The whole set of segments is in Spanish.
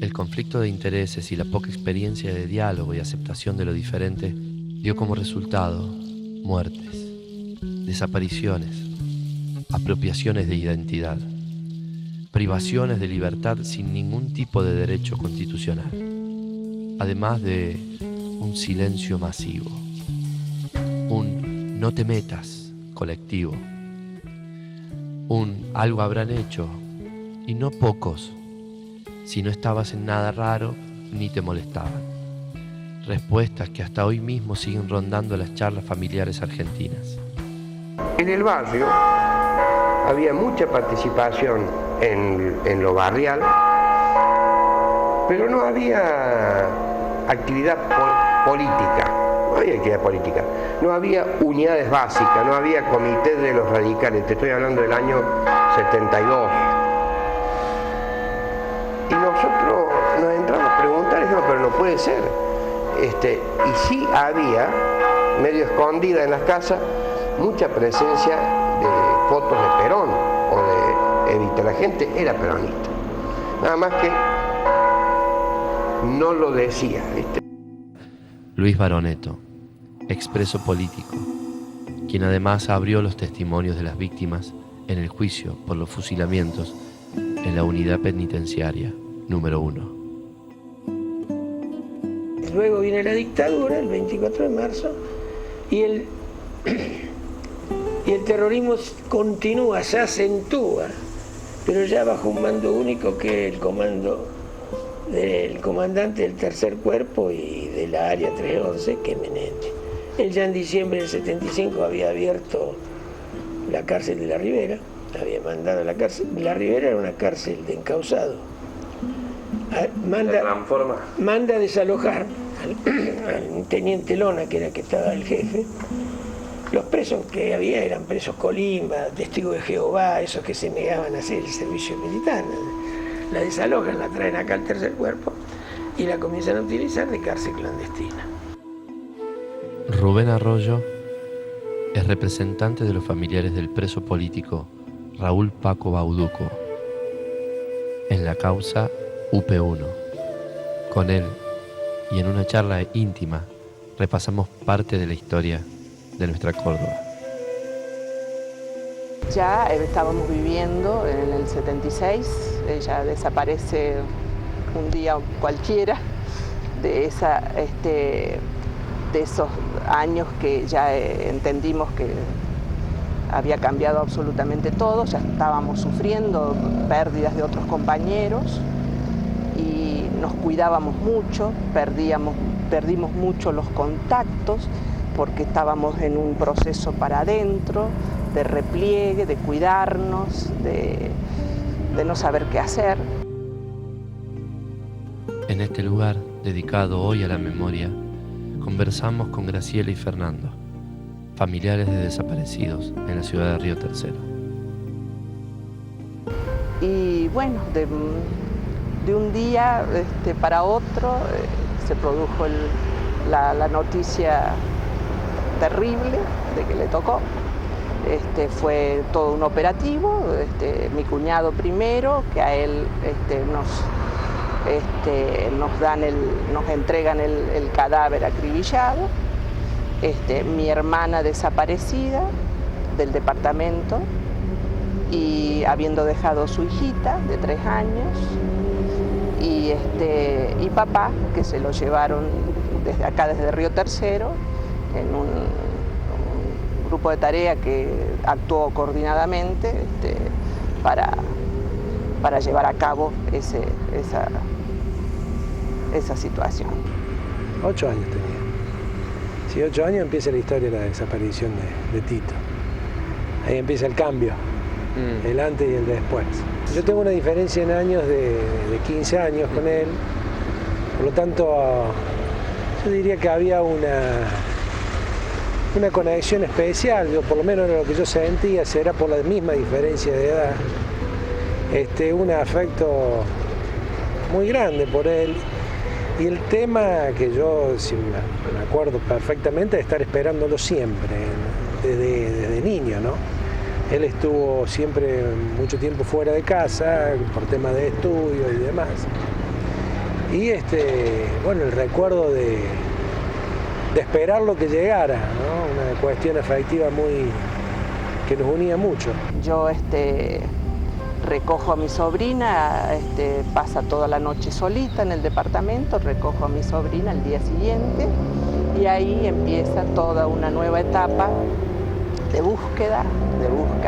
El conflicto de intereses y la poca experiencia de diálogo y aceptación de lo diferente dio como resultado muertes, desapariciones, apropiaciones de identidad, privaciones de libertad sin ningún tipo de derecho constitucional, además de un silencio masivo, un no te metas colectivo, un algo habrán hecho, y no pocos, si no estabas en nada raro ni te molestaban. Respuestas que hasta hoy mismo siguen rondando las charlas familiares argentinas. En el barrio había mucha participación en lo barrial, pero no había actividad política, no había unidades básicas, no había comité de los radicales, te estoy hablando del año 72. Y nosotros nos entramos a preguntar, y dijimos, pero no puede ser. Y sí había, medio escondida en las casas, mucha presencia de fotos de Perón o de Evita. La gente era peronista, nada más que no lo decía, ¿viste? Luis Baroneto, expreso político, quien además abrió los testimonios de las víctimas en el juicio por los fusilamientos en la unidad penitenciaria número 1. Luego viene la dictadura, el 24 de marzo, y el terrorismo continúa, se acentúa, pero ya bajo un mando único, que es el comando del comandante del tercer cuerpo y de la área 311, que es Menéndez. Él ya en diciembre del 75 había abierto la cárcel de La Ribera, había mandado a la cárcel. La Ribera era una cárcel de encausados. Manda a desalojar al teniente Lona, que era el que estaba el jefe. Los presos que había eran presos colimba, testigos de Jehová, esos que se negaban a hacer el servicio militar. La desalojan, la traen acá al tercer cuerpo y la comienzan a utilizar de cárcel clandestina. Rubén Arroyo es representante de los familiares del preso político Raúl Paco Bauduco en la causa UP1. Con él, y en una charla íntima, repasamos parte de la historia de nuestra Córdoba. Ya estábamos viviendo en el 76, ella desaparece un día cualquiera de esos años que ya entendimos que había cambiado absolutamente todo, ya estábamos sufriendo pérdidas de otros compañeros y nos cuidábamos mucho, perdimos mucho los contactos porque estábamos en un proceso para adentro, de repliegue, de cuidarnos, de no saber qué hacer. En este lugar, dedicado hoy a la memoria, conversamos con Graciela y Fernando, familiares de desaparecidos en la ciudad de Río Tercero. Y bueno, de un día para otro se produjo la noticia terrible de que le tocó. Fue todo un operativo, mi cuñado primero, que a él nos entregan el cadáver acribillado, mi hermana desaparecida del departamento y habiendo dejado su hijita de 3 años y papá, que se lo llevaron desde acá, desde Río Tercero, en un grupo de tarea que actuó coordinadamente para llevar a cabo esa situación. 8 años tenía. Sí, 8 años empieza la historia de la desaparición de Tito. Ahí empieza el cambio, el antes y el después. Yo tengo una diferencia en años de 15 años con él, por lo tanto yo diría que había una conexión especial, por lo menos era lo que yo sentía, será por la misma diferencia de edad, un afecto muy grande por él. Y el tema que yo me acuerdo perfectamente de estar esperándolo siempre, desde niño, ¿no? Él estuvo siempre mucho tiempo fuera de casa por temas de estudio y demás. Y bueno, el recuerdo de esperar lo que llegara, ¿no? Una cuestión afectiva que nos unía mucho. Yo recojo a mi sobrina, pasa toda la noche solita en el departamento, recojo a mi sobrina el día siguiente y ahí empieza toda una nueva etapa de búsqueda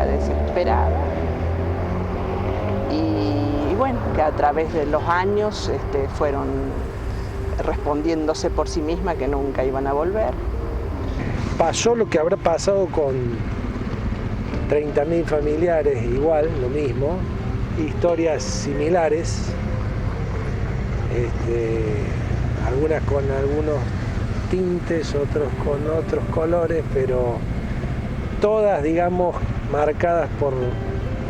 desesperada. Y bueno, que a través de los años fueron respondiéndose por sí misma que nunca iban a volver. Pasó lo que habrá pasado con 30.000 familiares, igual, lo mismo, historias similares, algunas con algunos tintes, otros con otros colores, pero todas, digamos, marcadas por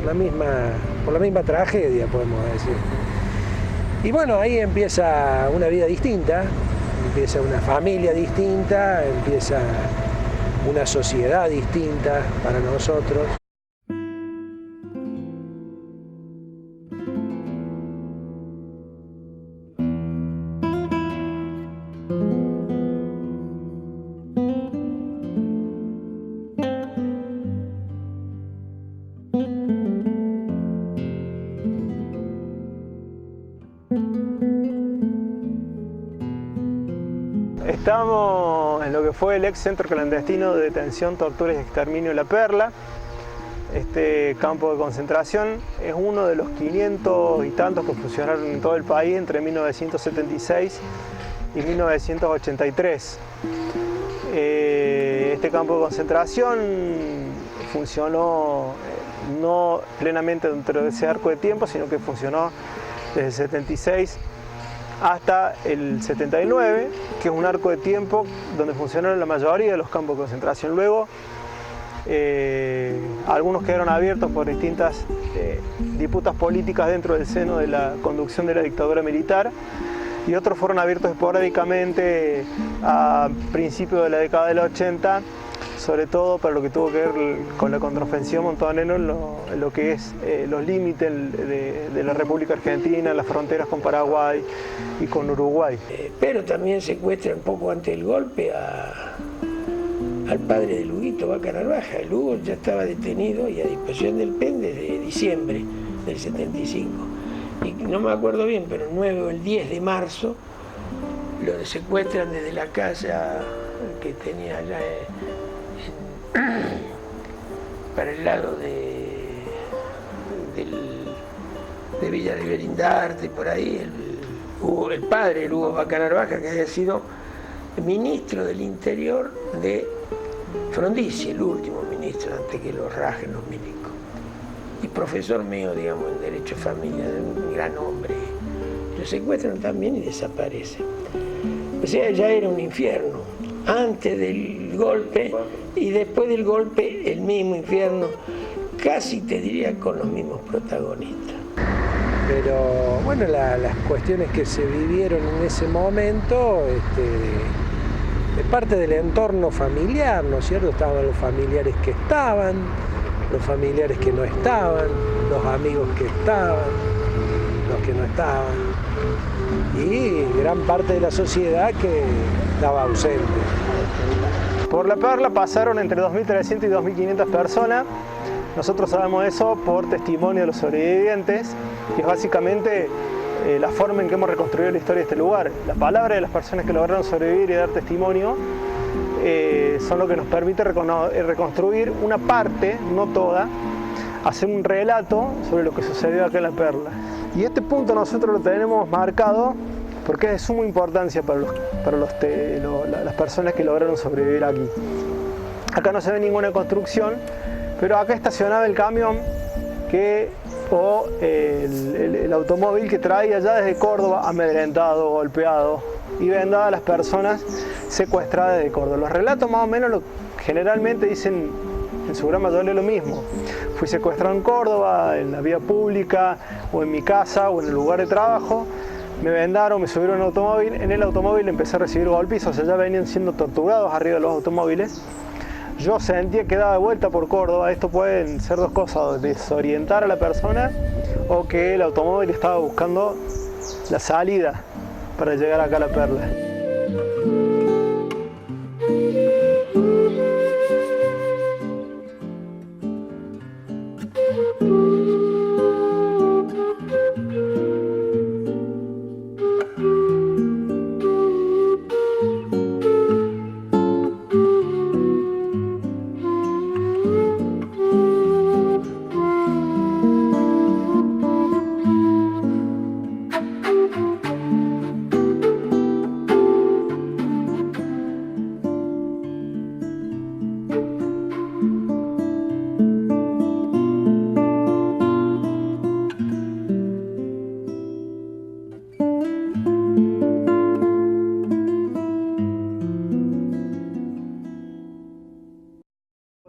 la misma tragedia, podemos decir. Y bueno, ahí empieza una vida distinta, empieza una familia distinta, empieza una sociedad distinta para nosotros. Estamos en lo que fue el ex centro clandestino de detención, tortura y exterminio La Perla. Este campo de concentración es uno de los 500 y tantos que funcionaron en todo el país entre 1976 y 1983. Este campo de concentración funcionó no plenamente dentro de ese arco de tiempo, sino que funcionó desde el 76 hasta el 79, que es un arco de tiempo donde funcionaron la mayoría de los campos de concentración. Luego, algunos quedaron abiertos por distintas disputas políticas dentro del seno de la conducción de la dictadura militar, y otros fueron abiertos esporádicamente a principios de la década del 80, sobre todo para lo que tuvo que ver con la contraofensiva montonera en lo que es los límites de la República Argentina, las fronteras con Paraguay y con Uruguay. Pero también secuestran poco antes del golpe al padre de Luguito Vaca Narvaja. Lugo ya estaba detenido y a disposición del PEN desde diciembre del 75. Y no me acuerdo bien, pero el 9 o el 10 de marzo lo secuestran desde la casa que tenía allá para el lado de Villa de Berindarte, por ahí, el padre Lugo Vaca Narvaja, que había sido ministro del Interior de Frondizi, el último ministro antes que lo rajen los milicos, y profesor mío, digamos, en Derecho de Familia, de un gran hombre. Lo secuestran también y desaparece. O sea, ya era un infierno. Antes del golpe y después del golpe, el mismo infierno, casi te diría con los mismos protagonistas. Pero bueno, las cuestiones que se vivieron en ese momento, de parte del entorno familiar, ¿no es cierto? Estaban los familiares que estaban, los familiares que no estaban, los amigos que estaban, los que no estaban, y gran parte de la sociedad que estaba ausente. Por La Perla pasaron entre 2.300 y 2.500 personas. Nosotros sabemos eso por testimonio de los sobrevivientes, que es básicamente la forma en que hemos reconstruido la historia de este lugar. Las palabras de las personas que lograron sobrevivir y dar testimonio son lo que nos permite reconstruir una parte, no toda, hacer un relato sobre lo que sucedió acá en La Perla. Y este punto nosotros lo tenemos marcado porque es de suma importancia para las personas que lograron sobrevivir aquí. Acá no se ve ninguna construcción, pero acá estacionaba el camión o el automóvil que traía ya desde Córdoba amedrentado, golpeado y vendado a las personas secuestradas de Córdoba. Los relatos más o menos generalmente dicen en su gran mayoría lo mismo. Fui secuestrado en Córdoba, en la vía pública, o en mi casa, o en el lugar de trabajo. Me vendaron, me subieron en automóvil. En el automóvil empecé a recibir golpes, o sea, ya venían siendo torturados arriba de los automóviles. Yo sentía que daba vuelta por Córdoba. Esto pueden ser dos cosas: desorientar a la persona o que el automóvil estaba buscando la salida para llegar acá a La Perla.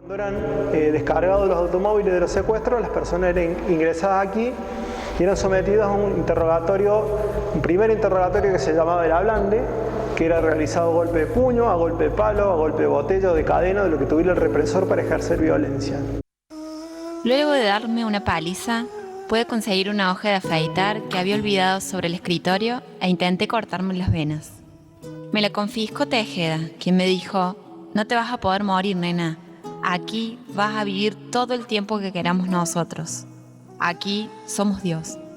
Cuando eran descargados los automóviles de los secuestros, las personas eran ingresadas aquí y eran sometidas a un primer interrogatorio que se llamaba el ablande, que era realizado a golpe de puño, a golpe de palo, a golpe de botella o de cadena, de lo que tuviera el represor para ejercer violencia. Luego de darme una paliza, pude conseguir una hoja de afeitar que había olvidado sobre el escritorio e intenté cortarme las venas. Me la confiscó Tejeda, quien me dijo: no te vas a poder morir, nena. Aquí vas a vivir todo el tiempo que queramos nosotros. Aquí somos Dios.